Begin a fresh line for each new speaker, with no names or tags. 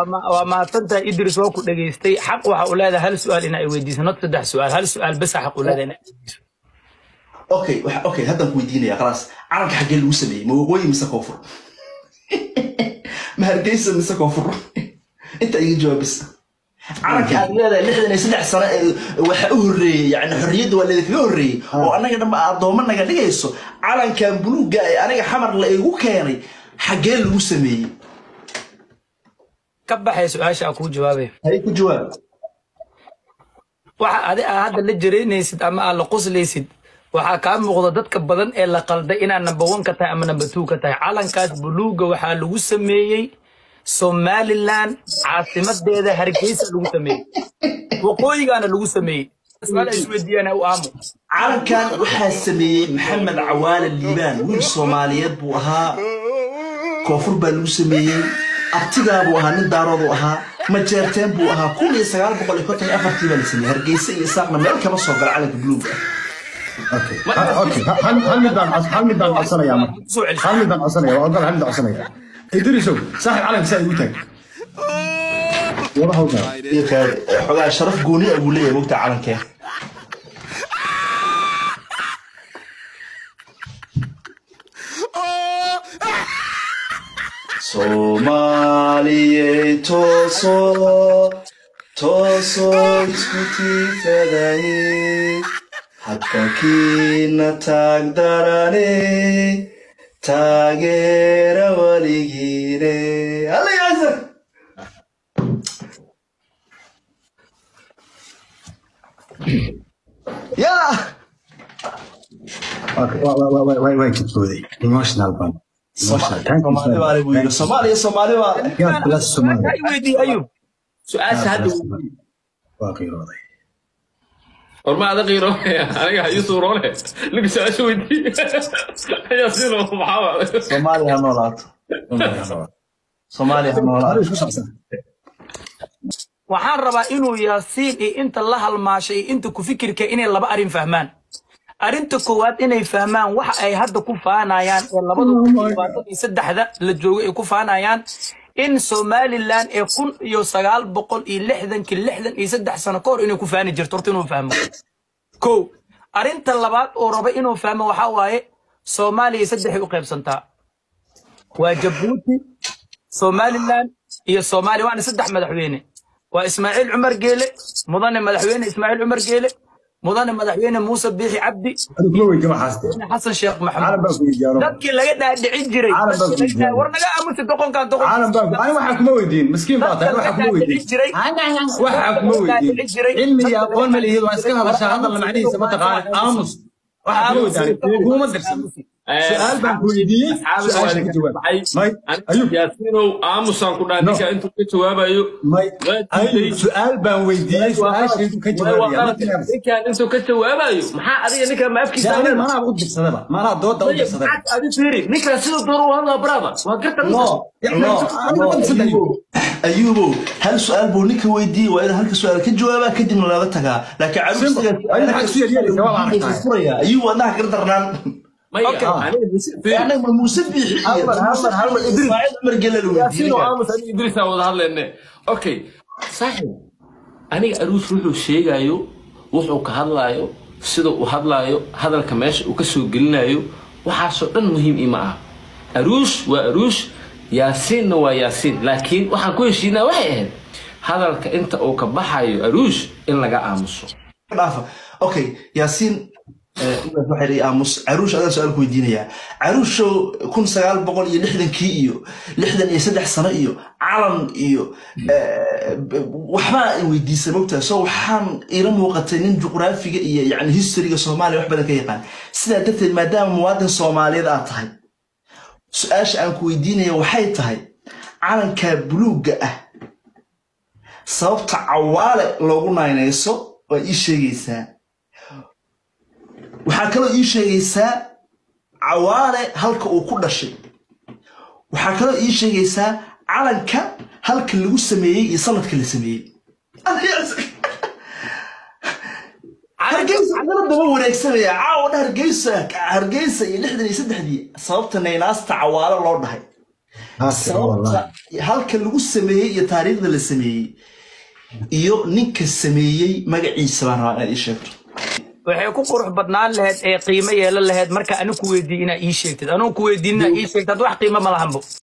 وما تنتهي إدريس وكو دقيستي حق وحا أولاده هل سؤال إنا يويديس نط تدح سؤال هل سؤال بس حق أولاده إنا يويديس
اوكي هذا كويدينا يا خلاص عرق حق اللي وسمي موقوي مسكوفر ما هرجيس مسكوفر انت اي جواب بس عرق هذا لحدنا سدح سنه waxa u horeeyay yani xorriyadu waa leedahay horeeyay oo anaga dhanba adoomana naga dhigayso calankan buluuga ay aniga xamar la igu keenay xagee lagu sameeyay
كبح سؤال أكو جوابه
هاي كو جواب
waxa hada la jireynaysid ama aan la qoslaysid waxa ka muuqda dadka badan ee la qalday inaan number 1 ka tahay ama number 2 ka tahay calankaas buluuga waxa lagu sameeyay Somaliland caasimadeeda Hargeysa lagu sameeyay waqooyigaana lagu sameeyay su'aal ay isweydiiyaan oo aamo
calankan waxa sameeyay Maxamed Cawaale Liibaan wiil Soomaaliyeed buu ahaa koonfur baa lagu sameeyay abtigaa buu ahaa nin daaroodu ahaa ma jeerteen buu ahaa 1954 baa la sameeyay Hargeysa iyo Saaqna meel kama soo gal calanka buluuga
اوكي هل مدان عصنا يا مر هل مدان عصنا يا والله هل مدان عصنا يا ادريسو صاحب علم ساي وتاك والله هو
ده xogaa sharaf gooni ah uu leeyahay waqti calanka Soomaaliye toso iskuti fedai hatta kina tagdarane tagera waligire Allah yazar يلا
وين كتبودي ايموشنال بان
Somali
يا بلاس سومالي
ويدي أيوب سؤال هذا
باقي راضي
ورما هذا غيره أنا يصورون لك سؤال شو ودي يصيروا محاولة
Somali هنولات
waxaan rabaa inuu yaasiin iyo inta la halmaashay inta ku fikirka inay laba arin fahmaan arinta koowaad inay fahmaan waxa ay hadda ku faanayaan ee 2023 la joogo ay ku faanayaan in Somaliland ee 1963 sano ka hor inay ku faani jirto horta inuu fahmo ko arinta labaad oo raba inuu fahmo waxa waaye Soomaaliya saddex u qaybsantaa waa Djibouti Somaliland iyo Soomaaliya waana saddex madaxweyne وإسماعيل عمر جيلي مضان مدحوين إسماعيل عمر جيلي مضان مدحوين موسى بيحي عبدي حسن شيخ محمد ذكي لقيتها دعيد جري ورنا أمس تقول كان تقول
عالم باقي أنا واحد مويدين مسكين باطل واحد مويدين واحد مويدين علمي يا قول ملي هي واسكنها بس هذا اللي معنيه سبتك آمس واحد مويدين هو مدرسة سؤال بانكويدي سؤال كجواب
أيوب ياسينو آموسان كنا نيكا أنتو كجواب أيوب
أيوب سؤال بانكويدي سؤال كجواب
نيكا أنتو كجواب أيوب محا أدي نيكا ما أفكي
سؤال ما أنا أقول بالصدمة ما أنا ضد أقول بالصدمة
أدي فيري نيكا سيدو دورو هلا برافا وقرت
أيوب هل سؤال بونيك ويدي وإذا هل سؤال كجواب كدي من لا تجا لكن عروس أيوب أنا قرت رنان أنا مسبح هل إدريس عمر جلال
ياسينو آموس أنا إدريس أقول هلا إنه أوكي صحيح أنا أروس روحه شيء أيوب وحو كهلا أيوب سيدو وهلا أيوب هذا الكماش وكسو قلنا أيوب وحاسو إن مهم إماه أروس وأروس ياسين وياسين لكن وحن كل شيء نوعه هذا أنت أو كبحايو أروس إن لقى آموسو
أوكي ياسين waxay aamus caruush adan su'aal ku weydiinaya caruusho 1960 iyo 63 sano iyo calan iyo waxba ay weydiisay mogtaa soo waxaan ila muuqatay nin juqraafiga iyo yani historyga Soomaaliya wax badan ka yaqaan sida dadka maadaama muwaadin Soomaaliyeed aad tahay su'aasha aan ku weydiinaya waxay tahay calanka buluuga ah sababta Cawaale loogu naynayso waa ii sheegaysaa waxaa kaloo ii sheegaysaa Cawaale halka uu ku dhashay waxaa kaloo ii sheegaysaa calanka halka lagu sameeyay iyo sanadka la sameeyay Hargeysa daba wareegsanaya Hargeysa iyo 63 sababta naynaasta Cawaale loo dhahay halka lagu sameeyey iyo taariikhda la sameeyey iyo ninka sameeyey magaciisa baan rabaa inaad ii sheegto
waxay ku qurux badnaan lahayd ee qiimo yeelan lahayd marka anigu ku weydiin inaad ii sheegtid anigu ku weydiin inaad ii sheegtid wax qiimo ma lahanbo